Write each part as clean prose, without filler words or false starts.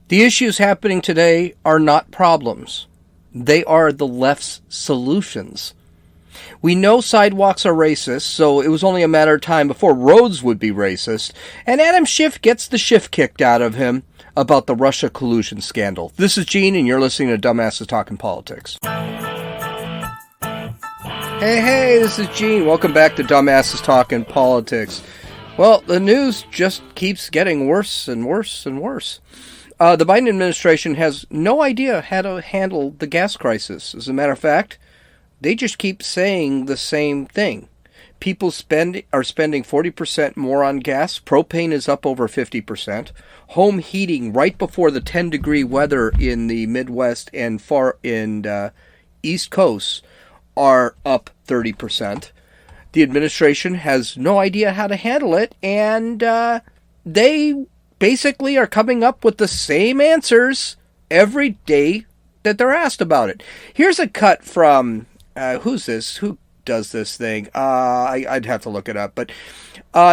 The issues happening today are not problems. They are the left's solutions. We know sidewalks are racist, so it was only a matter of time before roads would be racist, and Adam Schiff gets the shift kicked out of him about the Russia collusion scandal. This is Gene, and you're listening to Dumbasses Talking Politics. Hey, this is Gene. Welcome back to Dumbasses Talking Politics. Well, the news just keeps getting worse and worse and worse. The Biden administration has no idea how to handle the gas crisis. As a matter of fact, they just keep saying the same thing. People are spending 40% more on gas. Propane is up over 50%. Home heating right before the 10-degree weather in the Midwest and far in East Coast are up 30%. The administration has no idea how to handle it, and they basically are coming up with the same answers every day that they're asked about it. Here's a cut from... who's this? Who does this thing? I'd have to look it up. But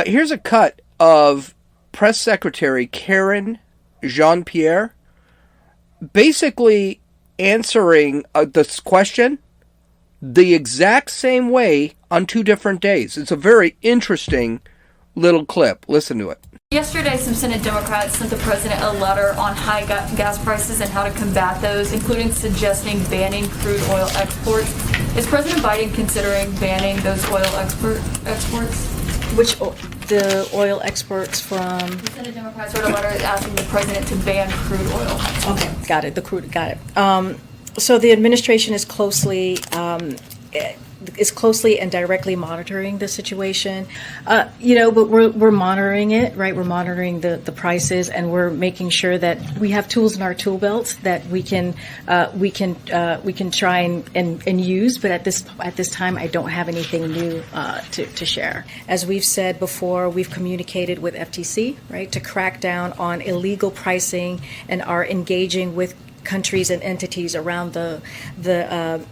here's a cut of Press Secretary Karen Jean-Pierre basically answering this question the exact same way on two different days. It's a very interesting little clip. Listen to it. Yesterday, some Senate Democrats sent the president a letter on high gas prices and how to combat those, including suggesting banning crude oil exports. Is President Biden considering banning those oil exports? Which the oil exports from? The Senate Democrats wrote a letter asking the president to ban crude oil exports. Okay, got it. Got it. So the administration is closely and directly monitoring the situation, but we're monitoring it, right? We're monitoring the prices, and we're making sure that we have tools in our tool belts that we can try and use. But at this time, I don't have anything new to share. As we've said before, we've communicated with FTC, right, to crack down on illegal pricing, and are engaging with countries and entities around the OPEC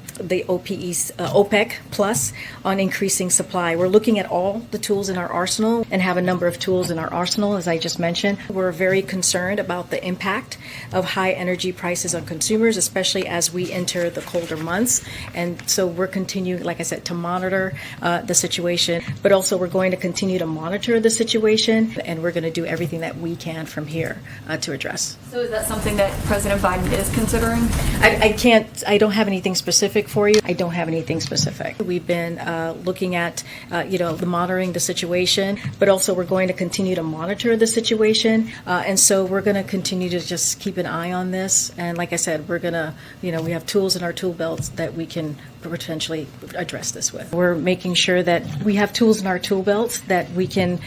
plus on increasing supply. We're looking at all the tools in our arsenal and have a number of tools in our arsenal, as I just mentioned. We're very concerned about the impact of high energy prices on consumers, especially as we enter the colder months. And so we're continuing, like I said, to monitor the situation, but also we're going to continue to monitor the situation, and we're going to do everything that we can from here to address. So is that something that President Biden is considering? I don't have anything specific for you. I don't have anything specific. We've been looking at, monitoring the situation, but also we're going to continue to monitor the situation. And so we're going to continue to just keep an eye on this. And like I said, we're going to, we have tools in our tool belts that we can potentially address this with. We're making sure that we have tools in our tool belts that we can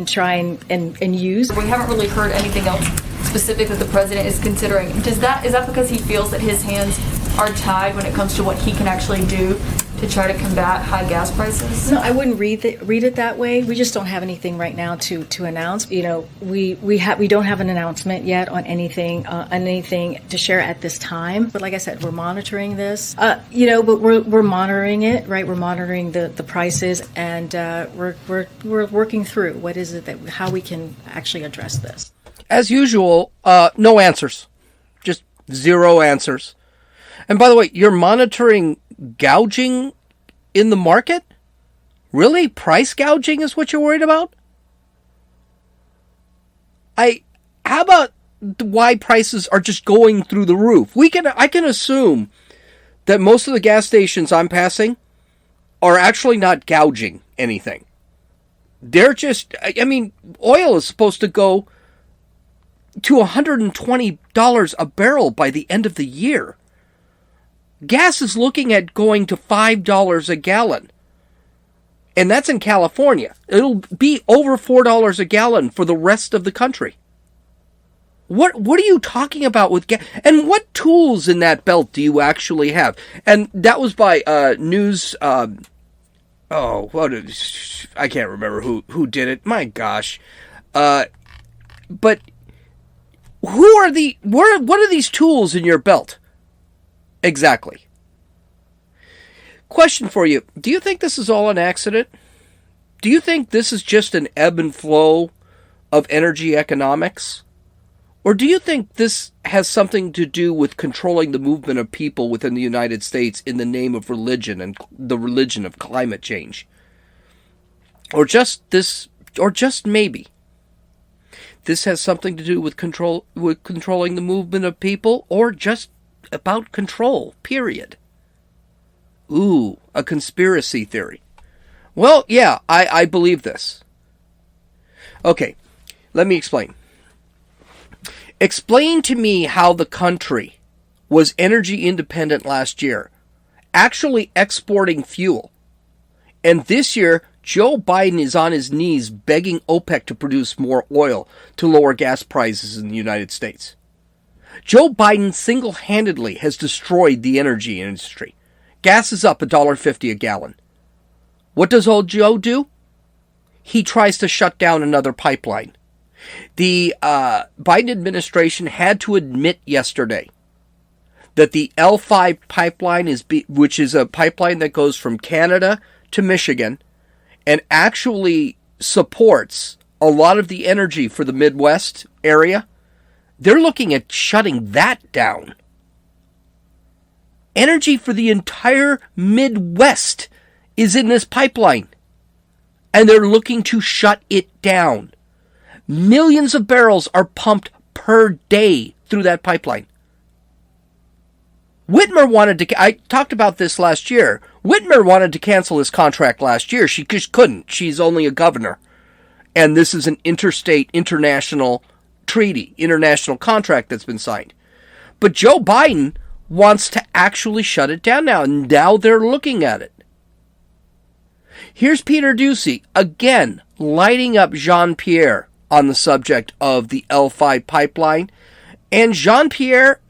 try and use. We haven't really heard anything else specific that the president is considering. Is that because he feels that his hands are tied when it comes to what he can actually do to try to combat high gas prices? No, I wouldn't read it that way. We just don't have anything right now to announce. We don't have an announcement yet on anything to share at this time. But like I said, we're monitoring this. But we're monitoring it, right? We're monitoring the prices, and we're working through what is it how we can actually address this. As usual, no answers. Just zero answers. And by the way, you're monitoring gouging in the market? Really? Price gouging is what you're worried about? How about why prices are just going through the roof? I can assume that most of the gas stations I'm passing are actually not gouging anything. They're just, oil is supposed to go to $120 a barrel by the end of the year. Gas is looking at going to $5 a gallon. And that's in California. It'll be over $4 a gallon for the rest of the country. What are you talking about with gas? And what tools in that belt do you actually have? And that was by news. I can't remember who did it. My gosh. But what are these tools in your belt? Exactly. Question for you. Do you think this is all an accident? Do you think this is just an ebb and flow of energy economics? Or do you think this has something to do with controlling the movement of people within the United States in the name of religion and the religion of climate change? Or just maybe this has something to do with controlling the movement of people, or just about control, period. Ooh, a conspiracy theory. Well, yeah, I believe this. Okay, let me explain. Explain to me how the country was energy independent last year, actually exporting fuel. And this year, Joe Biden is on his knees begging OPEC to produce more oil to lower gas prices in the United States. Joe Biden single-handedly has destroyed the energy industry. Gas is up $1.50 a gallon. What does old Joe do? He tries to shut down another pipeline. The Biden administration had to admit yesterday that the L5 pipeline, which is a pipeline that goes from Canada to Michigan and actually supports a lot of the energy for the Midwest area, they're looking at shutting that down. Energy for the entire Midwest is in this pipeline, and they're looking to shut it down. Millions of barrels are pumped per day through that pipeline. Whitmer wanted to, I talked about this last year. Whitmer wanted to cancel his contract last year. She just couldn't. She's only a governor. And this is an international treaty, international contract that's been signed. But Joe Biden wants to actually shut it down now, and now they're looking at it. Here's Peter Doocy, again, lighting up Jean-Pierre on the subject of the L5 pipeline. And Jean-Pierre,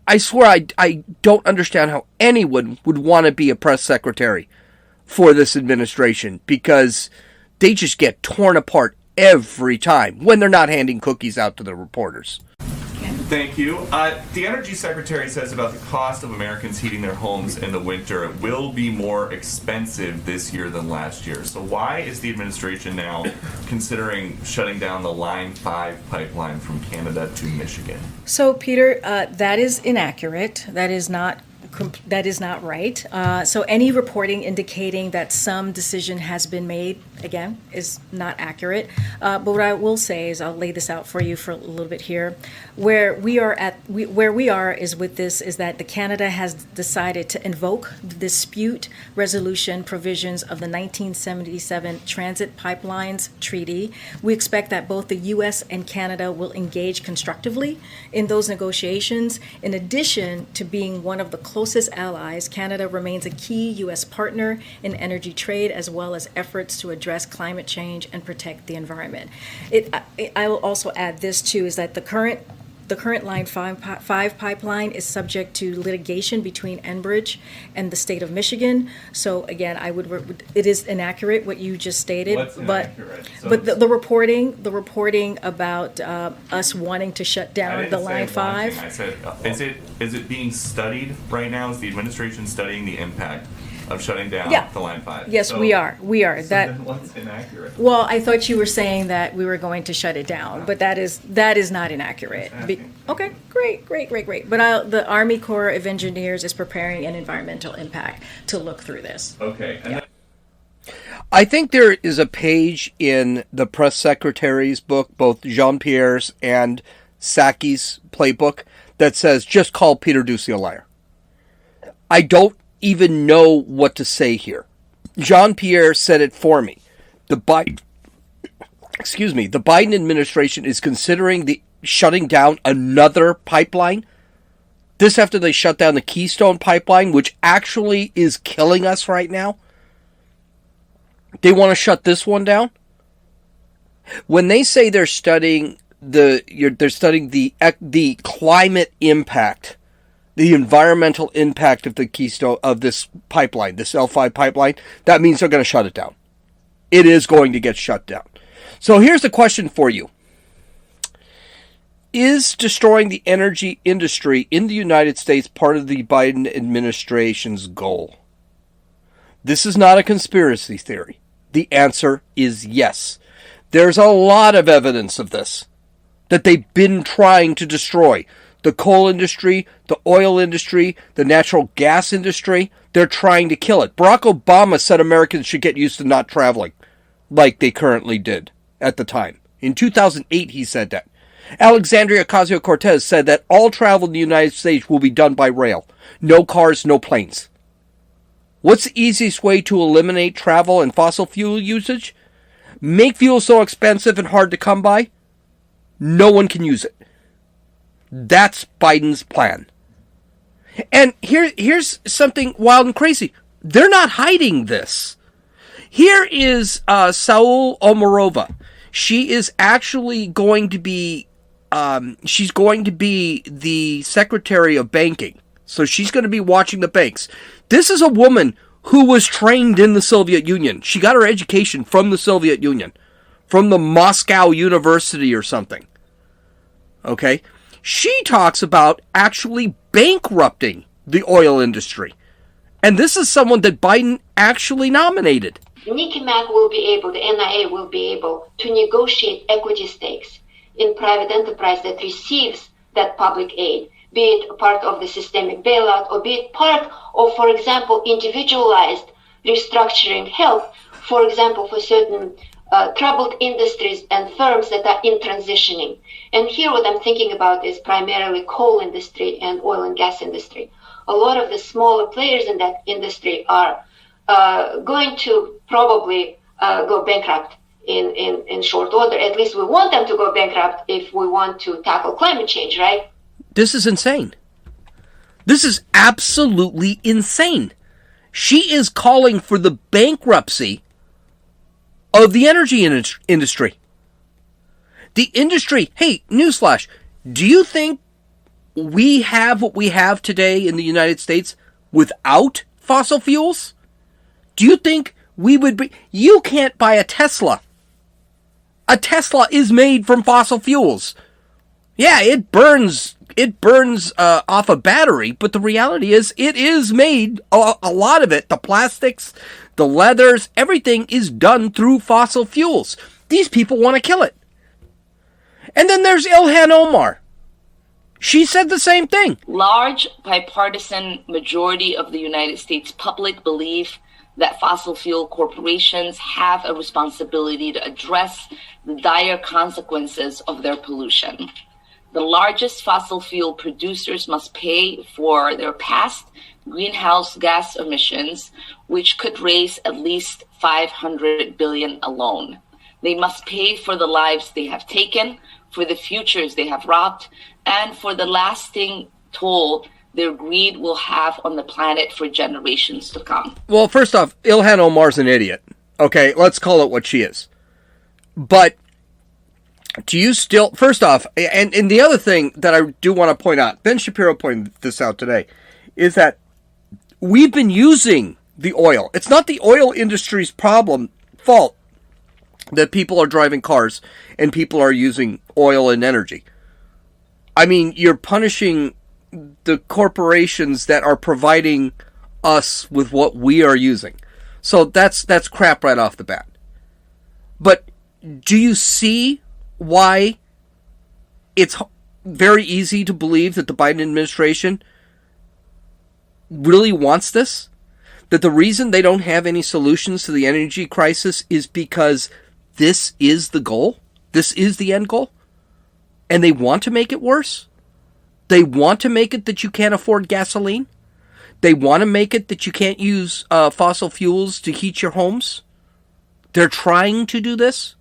I swear I don't understand how anyone would want to be a press secretary for this administration, because they just get torn apart every time when they're not handing cookies out to the reporters. Thank you. The Energy Secretary says about the cost of Americans heating their homes in the winter, it will be more expensive this year than last year. So why is the administration now considering shutting down the Line 5 pipeline from Canada to Michigan? So, Peter, that is inaccurate. That is not right. So any reporting indicating that some decision has been made, again, is not accurate. But what I will say is, I'll lay this out for you for a little bit here. Where we are is with this is that the Canada has decided to invoke the dispute resolution provisions of the 1977 Transit Pipelines Treaty. We expect that both the U.S. and Canada will engage constructively in those negotiations. In addition to being one of the closest allies, Canada remains a key U.S. partner in energy trade, as well as efforts to address climate change and protect the environment. I will also add this too, is that the current Line 5 pipeline is subject to litigation between Enbridge and the state of Michigan. So again, it is inaccurate what you just stated. What's inaccurate? But the reporting about us wanting to shut down the Line 5. I said, is it being studied right now? Is the administration studying the impact of shutting down the Line 5? Yes, we are. So then what's inaccurate? Well, I thought you were saying that we were going to shut it down, but that is not inaccurate. Okay, great. But the Army Corps of Engineers is preparing an environmental impact to look through this. Okay. I think there is a page in the press secretary's book, both Jean-Pierre's and Psaki's playbook, that says, just call Peter Doocy a liar. I don't even know what to say here. Jean-Pierre said it for me. The Biden administration is considering shutting down another pipeline. This after they shut down the Keystone pipeline, which actually is killing us right now. They want to shut this one down. When they say they're studying the climate impact, the environmental impact of the Keystone, of this pipeline, this L5 pipeline, that means they're going to shut it down. It is going to get shut down. So here's the question for you. Is destroying the energy industry in the United States part of the Biden administration's goal? This is not a conspiracy theory. The answer is yes. There's a lot of evidence of this. that they've been trying to destroy. The coal industry, the oil industry, the natural gas industry, they're trying to kill it. Barack Obama said Americans should get used to not traveling like they currently did at the time. In 2008, he said that. Alexandria Ocasio-Cortez said that all travel in the United States will be done by rail. No cars, no planes. What's the easiest way to eliminate travel and fossil fuel usage? Make fuel so expensive and hard to come by, no one can use it. That's Biden's plan. And here's something wild and crazy. They're not hiding this. Here is Saul Omarova. She is actually going to be, she's going to be the Secretary of Banking. So she's going to be watching the banks. This is a woman who was trained in the Soviet Union. She got her education from the Soviet Union, from the Moscow University or something. Okay? She talks about actually bankrupting the oil industry. And this is someone that Biden actually nominated. Nikki Mack will be able, the NIA will be able to negotiate equity stakes in private enterprise that receives that public aid, be it part of the systemic bailout or be it part of, for example, individualized restructuring help, for example, for certain troubled industries and firms that are in transitioning. And here what I'm thinking about is primarily coal industry and oil and gas industry. A lot of the smaller players in that industry are going to probably go bankrupt in short order. At least we want them to go bankrupt if we want to tackle climate change, right? This is insane. This is absolutely insane. She is calling for the bankruptcy of the energy industry. The industry, hey, newsflash, do you think we have what we have today in the United States without fossil fuels? Do you think we would be... You can't buy a Tesla. A Tesla is made from fossil fuels. Yeah, it burns off a battery, but the reality is it is made, a lot of it, the plastics, the leathers, everything is done through fossil fuels. These people want to kill it. And then there's Ilhan Omar. She said the same thing. Large bipartisan majority of the United States public believe that fossil fuel corporations have a responsibility to address the dire consequences of their pollution. The largest fossil fuel producers must pay for their past greenhouse gas emissions, which could raise at least $500 billion alone. They must pay for the lives they have taken, for the futures they have robbed, and for the lasting toll their greed will have on the planet for generations to come. Well, first off, Ilhan Omar's an idiot. Okay, let's call it what she is. But do you still... First off, and the other thing that I do want to point out, Ben Shapiro pointed this out today, is that we've been using the oil. It's not the oil industry's fault that people are driving cars and people are using oil and energy. I mean, you're punishing the corporations that are providing us with what we are using. So that's crap right off the bat. But do you see why it's very easy to believe that the Biden administration really wants this? That the reason they don't have any solutions to the energy crisis is because this is the goal? This is the end goal? And they want to make it worse? They want to make it that you can't afford gasoline? They want to make it that you can't use fossil fuels to heat your homes? They're trying to do this?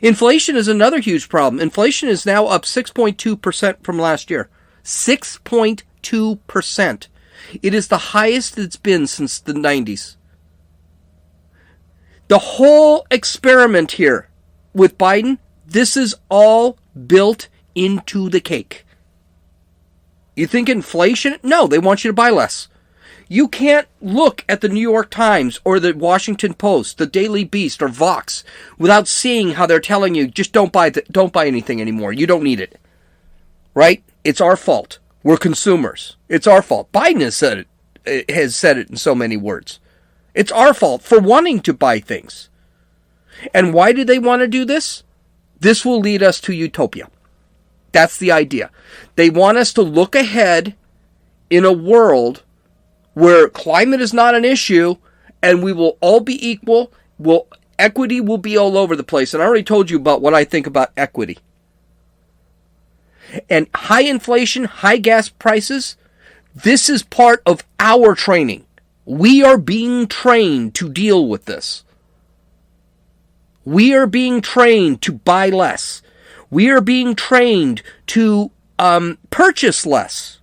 Inflation is another huge problem. Inflation is now up 6.2% from last year. 6.2%. It is the highest it's been since the 90s. The whole experiment here with Biden, this is all built into the cake. You think inflation? No, they want you to buy less. You can't look at the New York Times or the Washington Post, the Daily Beast or Vox without seeing how they're telling you just don't buy anything anymore. You don't need it. Right? It's our fault. We're consumers. It's our fault. Biden has said it in so many words. It's our fault for wanting to buy things. And why do they want to do this? This will lead us to utopia. That's the idea. They want us to look ahead in a world where climate is not an issue and we will all be equal. Equity will be all over the place. And I already told you about what I think about equity. And high inflation, high gas prices, this is part of our training. We are being trained to deal with this. We are being trained to buy less. We are being trained to purchase less.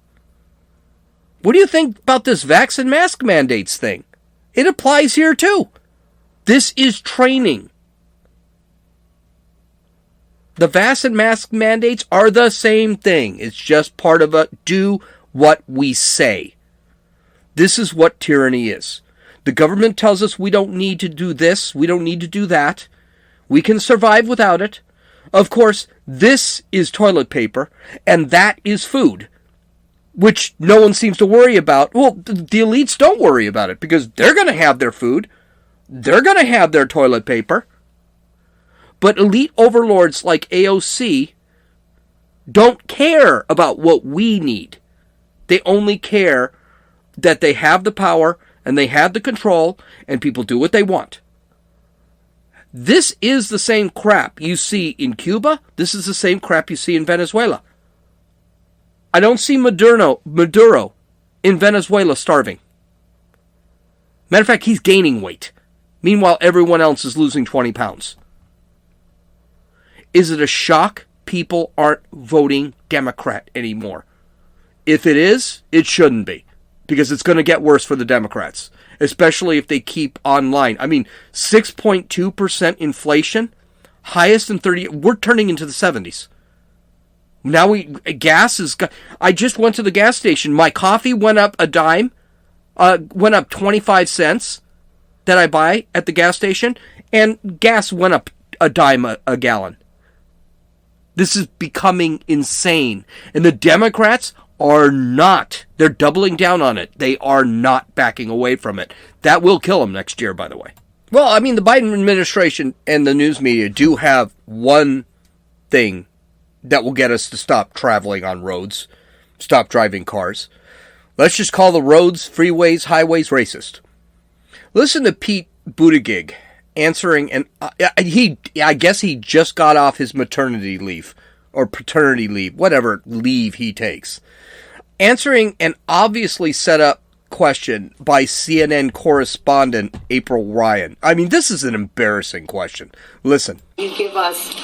What do you think about this vax and mask mandates thing? It applies here too. This is training. The vax and mask mandates are the same thing. It's just part of a do what we say. This is what tyranny is. The government tells us we don't need to do this, we don't need to do that. We can survive without it. Of course, this is toilet paper, and that is food, which no one seems to worry about. Well, the elites don't worry about it, because they're going to have their food. They're going to have their toilet paper. But elite overlords like AOC don't care about what we need. They only care that they have the power, and they have the control, and people do what they want. This is the same crap you see in Cuba. This is the same crap you see in Venezuela. I don't see Maduro in Venezuela starving. Matter of fact, he's gaining weight. Meanwhile, everyone else is losing 20 pounds. Is it a shock people aren't voting Democrat anymore? If it is, it shouldn't be. Because it's going to get worse for the Democrats. Especially if they keep online. I mean, 6.2% inflation, highest in 30 years. We're turning into the 70s. Now gas is, I just went to the gas station. My coffee went up a dime, went up 25 cents that I buy at the gas station, and gas went up a dime a gallon. This is becoming insane. And the Democrats are not. They're doubling down on it. They are not backing away from it. That will kill them next year, by the way. Well, I mean, the Biden administration and the news media do have one thing that will get us to stop traveling on roads, stop driving cars. Let's just call the roads, freeways, highways racist. Listen to Pete Buttigieg answering, and I guess he just got off his maternity leave, or paternity leave, whatever leave he takes. Answering an obviously set up question by CNN correspondent April Ryan. I mean, this is an embarrassing question. Listen. You give us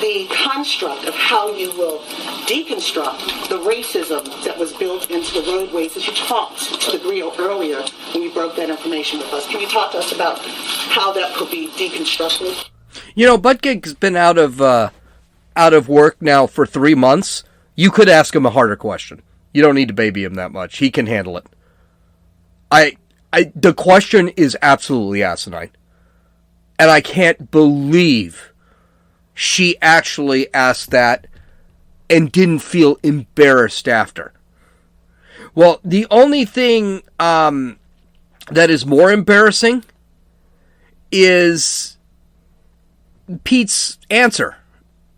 the construct of how you will deconstruct the racism that was built into the roadways that you talked to the grill earlier when you broke that information with us. Can you talk to us about how that could be deconstructed? You know, Buttigieg's been out of work now for 3 months. You could ask him a harder question. You don't need to baby him that much. He can handle it. The question is absolutely asinine. And I can't believe she actually asked that and didn't feel embarrassed after. Well, the only thing that is more embarrassing is Pete's answer.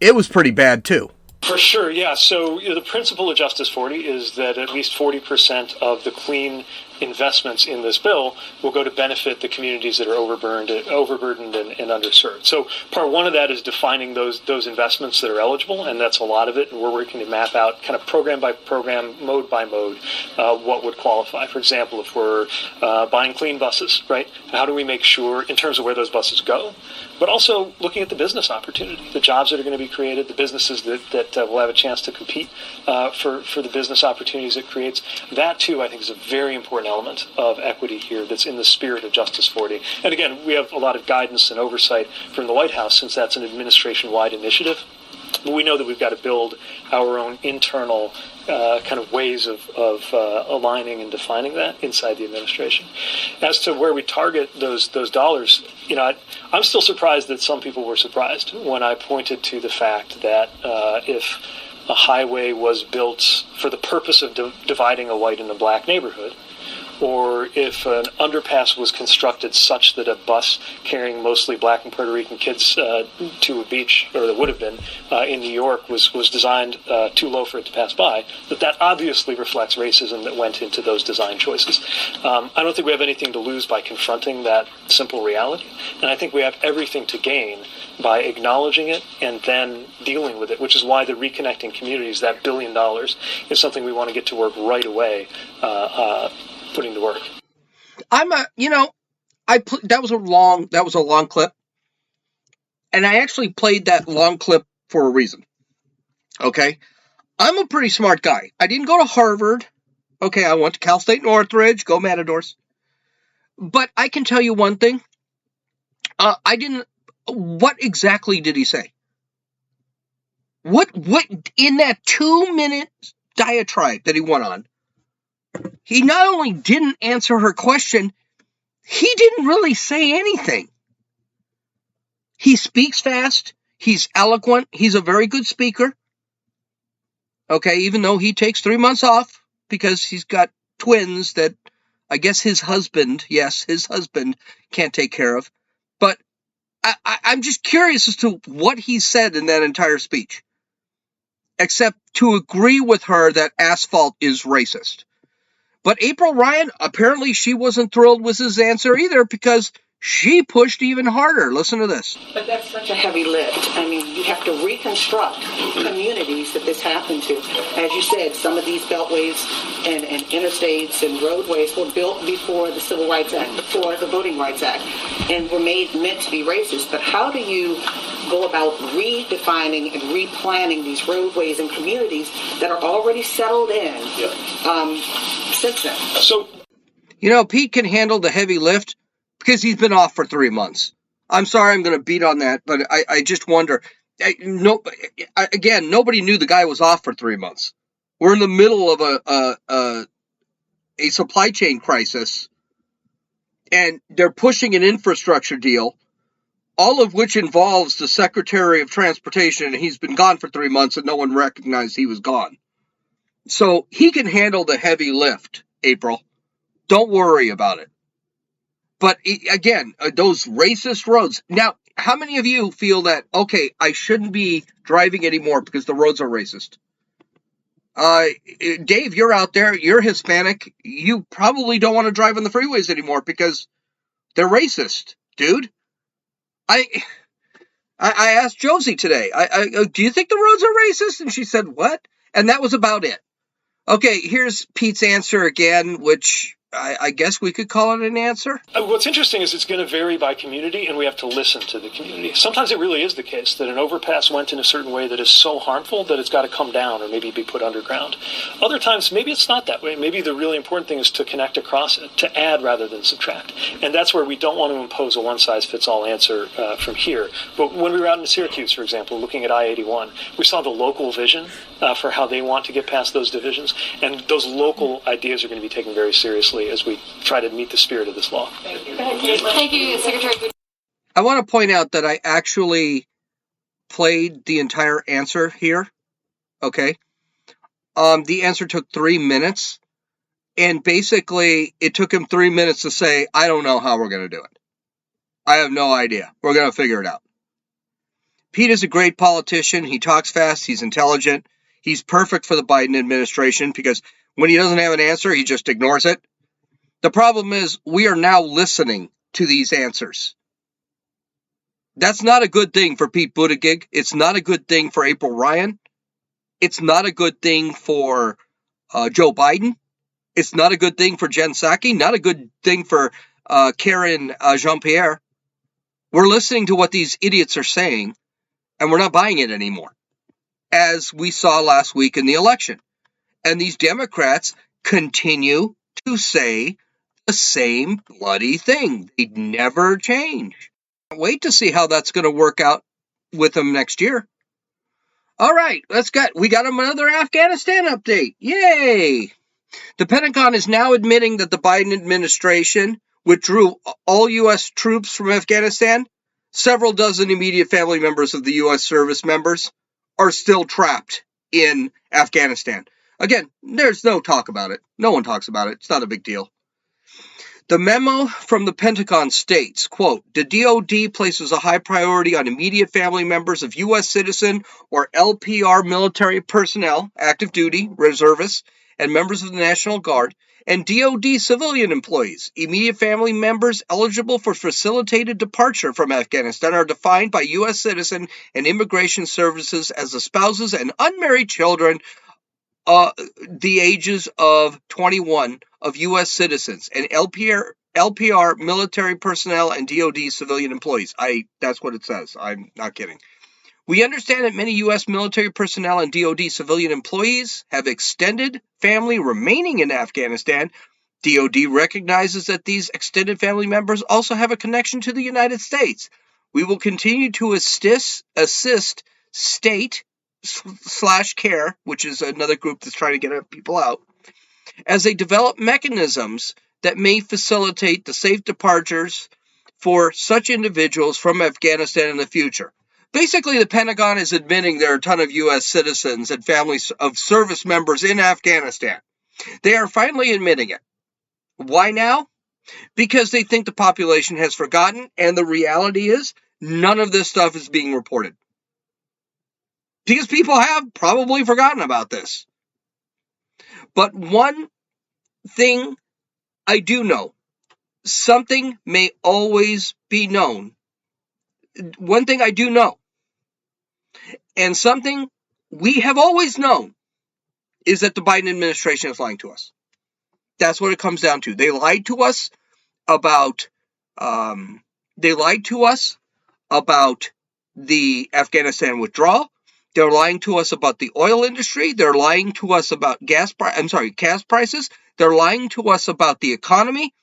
It was pretty bad, too. For sure, yeah. So the principle of Justice 40 is that at least 40% of the clean investments in this bill will go to benefit the communities that are overburdened and underserved. So part one of that is defining those investments that are eligible, and that's a lot of it. And we're working to map out kind of program by program, mode by mode, what would qualify. For example, if we're buying clean buses, right? How do we make sure in terms of where those buses go? But also looking at the business opportunity, the jobs that are going to be created, the businesses that will have a chance to compete for the business opportunities it creates. That, too, I think is a very important element of equity here that's in the spirit of Justice 40. And again, we have a lot of guidance and oversight from the White House since that's an administration-wide initiative. But we know that we've got to build our own internal kind of ways of aligning and defining that inside the administration. As to where we target those dollars, you know, I'm still surprised that some people were surprised when I pointed to the fact that if a highway was built for the purpose of dividing a white and a black neighborhood, or if an underpass was constructed such that a bus carrying mostly black and Puerto Rican kids to a beach, or that would have been in New York, was designed too low for it to pass by, that obviously reflects racism that went into those design choices. I don't think we have anything to lose by confronting that simple reality, and I think we have everything to gain by acknowledging it and then dealing with it, which is why the Reconnecting Communities, that $1 billion, is something we want to get to work right away, putting to work. That was a long clip, and I actually played that long clip for a reason. Okay, I'm a pretty smart guy. I didn't go to Harvard. Okay, I went to Cal State Northridge. Go Matadors. But I can tell you one thing. What exactly did he say? What in that 2-minute diatribe that he went on, he not only didn't answer her question, he didn't really say anything. He speaks fast. He's eloquent. He's a very good speaker. Okay, even though he takes 3 months off because he's got twins that I guess his husband can't take care of. But I'm just curious as to what he said in that entire speech, except to agree with her that asphalt is racist. But April Ryan, apparently she wasn't thrilled with his answer either, because she pushed even harder. Listen to this. But that's such a heavy lift. I mean, you have to reconstruct communities that this happened to. As you said, some of these beltways and interstates and roadways were built before the Civil Rights Act, before the Voting Rights Act, and were meant to be racist. But how do you go about redefining and replanning these roadways and communities that are already settled in since then? So, Pete can handle the heavy lift because he's been off for 3 months. I'm sorry I'm going to beat on that, but I just wonder. Again, nobody knew the guy was off for 3 months. We're in the middle of a supply chain crisis, and they're pushing an infrastructure deal, all of which involves the Secretary of Transportation, and he's been gone for 3 months, and no one recognized he was gone. So he can handle the heavy lift, April. Don't worry about it. But again, those racist roads. Now, how many of you feel that, okay, I shouldn't be driving anymore because the roads are racist? Dave, you're out there. You're Hispanic. You probably don't want to drive on the freeways anymore because they're racist, dude. I asked Josie today, do you think the roads are racist? And she said, what? And that was about it. Okay, here's Pete's answer again, which I guess we could call it an answer. What's interesting is it's going to vary by community, and we have to listen to the community. Sometimes it really is the case that an overpass went in a certain way that is so harmful that it's got to come down or maybe be put underground. Other times, maybe it's not that way. Maybe the really important thing is to connect across it, to add rather than subtract. And that's where we don't want to impose a one-size-fits-all answer from here. But when we were out in Syracuse, for example, looking at I-81, we saw the local vision for how they want to get past those divisions, and those local ideas are going to be taken very seriously as we try to meet the spirit of this law. Thank you, Secretary. I want to point out that I actually played the entire answer here. Okay. The answer took 3 minutes, and basically it took him 3 minutes to say, I don't know how we're going to do it. I have no idea. We're going to figure it out. Pete is a great politician. He talks fast. He's intelligent. He's perfect for the Biden administration because when he doesn't have an answer, he just ignores it. The problem is we are now listening to these answers. That's not a good thing for Pete Buttigieg. It's not a good thing for April Ryan. It's not a good thing for Joe Biden. It's not a good thing for Jen Psaki. Not a good thing for Karen Jean-Pierre. We're listening to what these idiots are saying, and we're not buying it anymore, as we saw last week in the election. And these Democrats continue to say the same bloody thing. They never change. Wait to see how that's going to work out with them next year. All right, we got another Afghanistan update. Yay! The Pentagon is now admitting that the Biden administration withdrew all U.S. troops from Afghanistan. Several dozen immediate family members of the U.S. service members are still trapped in Afghanistan. Again, there's no talk about it. No one talks about it. It's not a big deal. The memo from the Pentagon states, quote, the DoD places a high priority on immediate family members of U.S. citizen or LPR military personnel, active duty, reservists, and members of the National Guard, and DoD civilian employees. Immediate family members eligible for facilitated departure from Afghanistan are defined by U.S. citizen and immigration services as the spouses and unmarried children the ages of 21 of U.S. citizens and LPR military personnel and DoD civilian employees. That's what it says. I'm not kidding. We understand that many U.S. military personnel and DoD civilian employees have extended family remaining in Afghanistan. DoD recognizes that these extended family members also have a connection to the United States. We will continue to assist state/care, which is another group that's trying to get people out, as they develop mechanisms that may facilitate the safe departures for such individuals from Afghanistan in the future. Basically, the Pentagon is admitting there are a ton of U.S. citizens and families of service members in Afghanistan. They are finally admitting it. Why now? Because they think the population has forgotten, and the reality is none of this stuff is being reported. Because people have probably forgotten about this. But one thing I do know, something may always be known. One thing I do know, and something we have always known, is that the Biden administration is lying to us. That's what it comes down to. They lied to us about the Afghanistan withdrawal. They're lying to us about the oil industry. They're lying to us about gas prices. They're lying to us about the economy.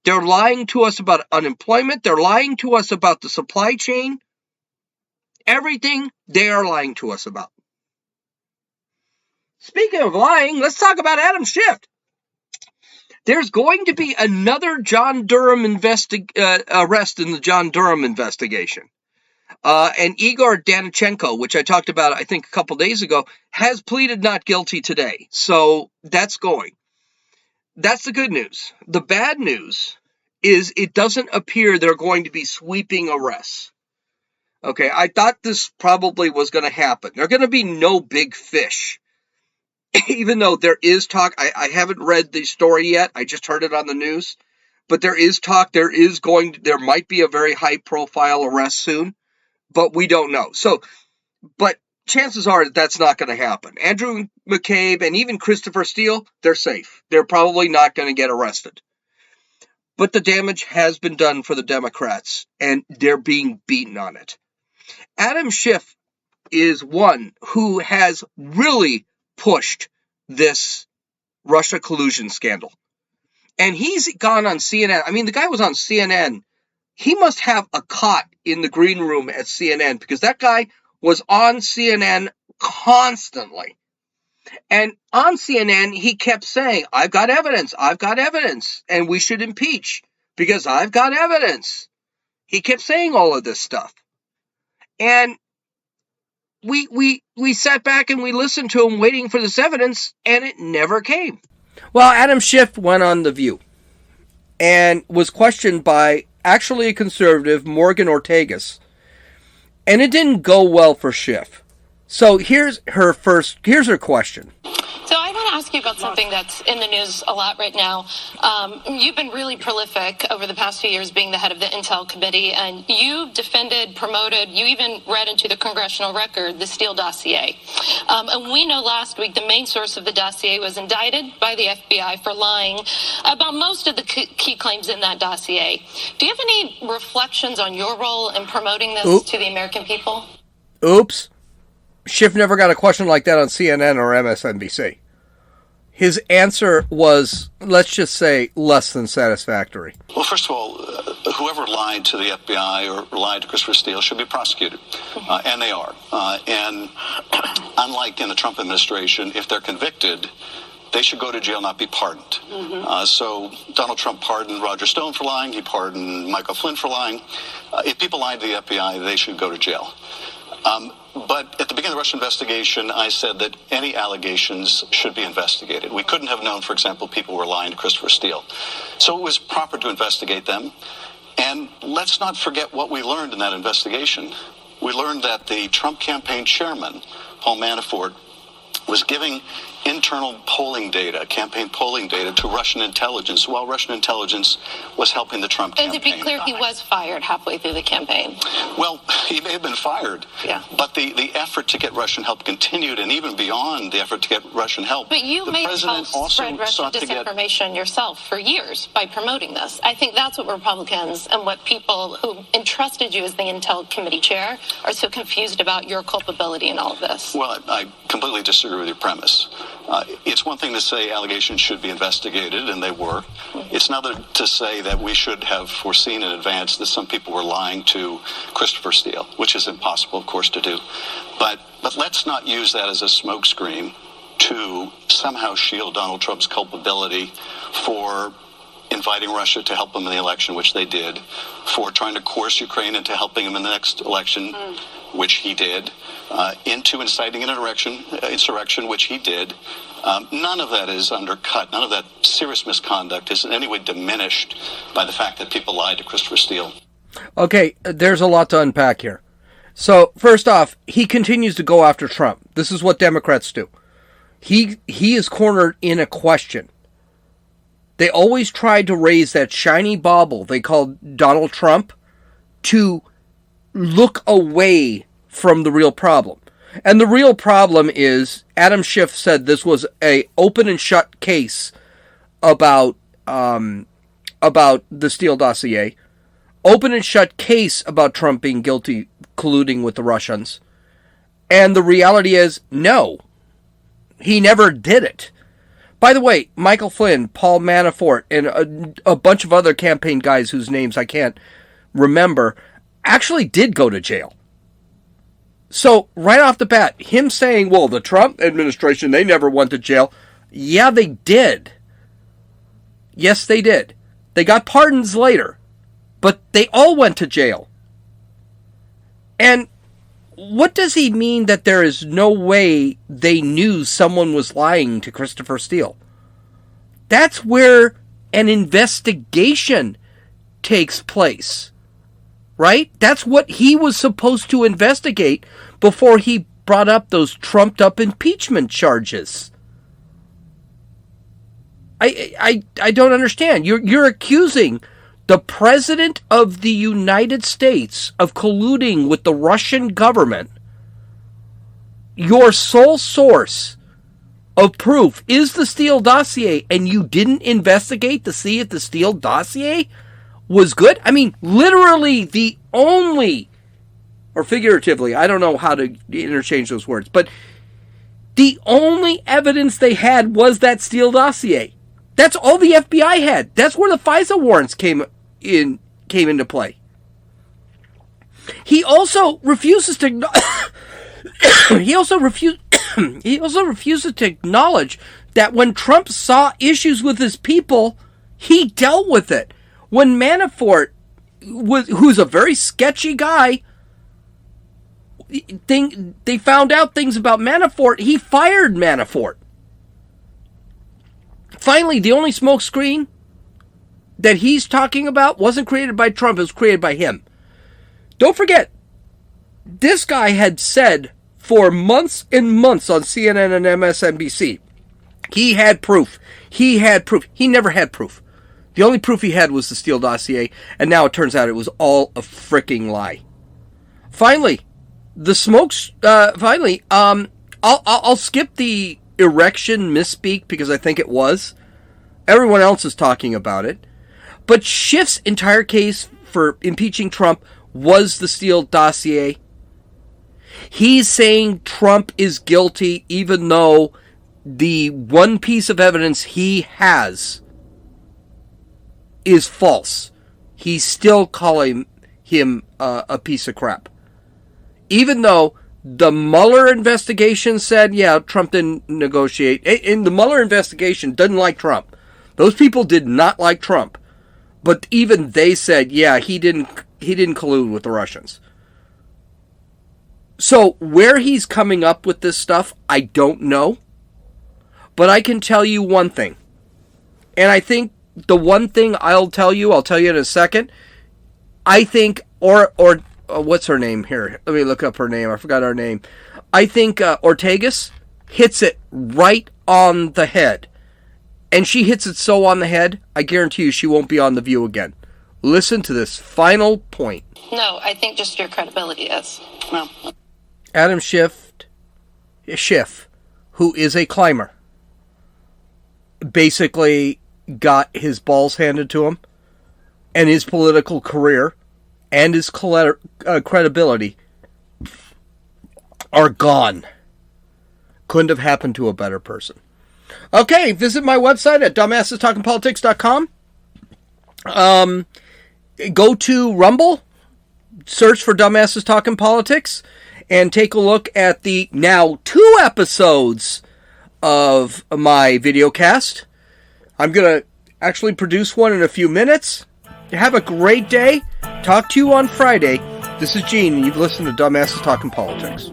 They're lying to us about unemployment. They're lying to us about the supply chain. Everything they are lying to us about. Speaking of lying, let's talk about Adam Schiff. There's going to be another John Durham arrest in the John Durham investigation. And Igor Danichenko, which I talked about, I think, a couple days ago, has pleaded not guilty today. So that's going. That's the good news. The bad news is it doesn't appear they're going to be sweeping arrests. Okay, I thought this probably was going to happen. There are going to be no big fish. Even though there is talk, I haven't read the story yet. I just heard it on the news. But there is talk, there might be a very high profile arrest soon. But we don't know. But chances are that's not going to happen. Andrew McCabe and even Christopher Steele, they're safe. They're probably not going to get arrested. But the damage has been done for the Democrats, and they're being beaten on it. Adam Schiff is one who has really pushed this Russia collusion scandal. And he's gone on CNN. I mean, the guy was on CNN. He must have a cot in the green room at CNN because that guy was on CNN constantly. And on CNN, he kept saying, I've got evidence, and we should impeach because I've got evidence. He kept saying all of this stuff. And we sat back and we listened to him waiting for this evidence, and it never came. Well, Adam Schiff went on The View and was questioned by actually a conservative, Morgan Ortagus, and it didn't go well for Schiff. So here's her question. So I want to ask you about something that's in the news a lot right now. You've been really prolific over the past few years being the head of the Intel Committee, and you defended, promoted, you even read into the congressional record the Steele dossier. And we know last week the main source of the dossier was indicted by the FBI for lying about most of the key claims in that dossier. Do you have any reflections on your role in promoting this to the American people? Oops. Schiff never got a question like that on CNN or MSNBC. His answer was, let's just say, less than satisfactory. Well, first of all, whoever lied to the FBI or lied to Christopher Steele should be prosecuted, and they are. And unlike in the Trump administration, if they're convicted, they should go to jail, not be pardoned. So Donald Trump pardoned Roger Stone for lying. He pardoned Michael Flynn for lying. If people lied to the FBI, they should go to jail. But at the beginning of the Russian investigation, I said that any allegations should be investigated. We couldn't have known, for example, people were lying to Christopher Steele. So it was proper to investigate them. And let's not forget what we learned in that investigation. We learned that the Trump campaign chairman, Paul Manafort, was giving internal polling data, campaign polling data, to Russian intelligence while Russian intelligence was helping the Trump campaign. And to be clear, he was fired halfway through the campaign. Well, he may have been fired, but the effort to get Russian help continued, and even beyond the effort to get Russian help. But you may have helped spread Russian disinformation yourself for years by promoting this. I think that's what Republicans and what people who entrusted you as the Intel Committee chair are so confused about your culpability in all of this. Well, I completely disagree with your premise. It's one thing to say allegations should be investigated, and they were. It's another to say that we should have foreseen in advance that some people were lying to Christopher Steele, which is impossible, of course, to do. But let's not use that as a smokescreen to somehow shield Donald Trump's culpability for inviting Russia to help him in the election, which they did, for trying to coerce Ukraine into helping him in the next election, which he did, into inciting an insurrection, which he did. None of that is undercut. None of that serious misconduct is in any way diminished by the fact that people lied to Christopher Steele. Okay, there's a lot to unpack here. So, first off, he continues to go after Trump. This is what Democrats do. He is cornered in a question. They always tried to raise that shiny bauble they called Donald Trump to look away from the real problem. And the real problem is, Adam Schiff said this was a open and shut case about the Steele dossier. Open and shut case about Trump being guilty, colluding with the Russians. And the reality is, no. He never did it. By the way, Michael Flynn, Paul Manafort, and a bunch of other campaign guys whose names I can't remember actually did go to jail. So, right off the bat, him saying, well, the Trump administration, they never went to jail. Yeah, they did. Yes, they did. They got pardons later. But they all went to jail. And what does he mean that there is no way they knew someone was lying to Christopher Steele? That's where an investigation takes place. Right? That's what he was supposed to investigate before he brought up those trumped-up impeachment charges. I don't understand. You're accusing the President of the United States of colluding with the Russian government. Your sole source of proof is the Steele dossier, and you didn't investigate to see if the Steele dossier was good? I mean, literally the only, or figuratively, I don't know how to interchange those words, but the only evidence they had was that Steele dossier. That's all the FBI had. That's where the FISA warrants came into play. He also refuses to he also refuses to acknowledge that when Trump saw issues with his people, he dealt with it. When Manafort, who's a very sketchy guy, they found out things about Manafort, he fired Manafort. Finally, the only smokescreen that he's talking about wasn't created by Trump, it was created by him. Don't forget, this guy had said for months and months on CNN and MSNBC, he had proof. He never had proof. The only proof he had was the Steele dossier, and now it turns out it was all a freaking lie. Finally, I'll skip the erection misspeak because I think it was. Everyone else is talking about it. But Schiff's entire case for impeaching Trump was the Steele dossier. He's saying Trump is guilty even though the one piece of evidence he has is false. He's still calling him a piece of crap. Even though the Mueller investigation said, yeah, Trump didn't negotiate. And the Mueller investigation doesn't like Trump. Those people did not like Trump. But even they said, yeah, he didn't collude with the Russians. So where he's coming up with this stuff, I don't know. But I can tell you one thing. And I think the one thing I'll tell you in a second. I think, or what's her name here? Let me look up her name. I forgot her name. I think Ortegas hits it right on the head. And she hits it so on the head, I guarantee you she won't be on The View again. Listen to this final point. No, I think just your credibility is. Well, Adam Schiff, who is a climber, basically got his balls handed to him, and his political career and his credibility are gone. Couldn't have happened to a better person. Okay, visit my website at dumbassestalkingpolitics.com. Go to Rumble, search for Dumbasses Talking Politics, and take a look at the now 2 episodes of my video cast. I'm going to actually produce one in a few minutes. Have a great day. Talk to you on Friday. This is Gene, and you've listened to Dumbasses Talking Politics.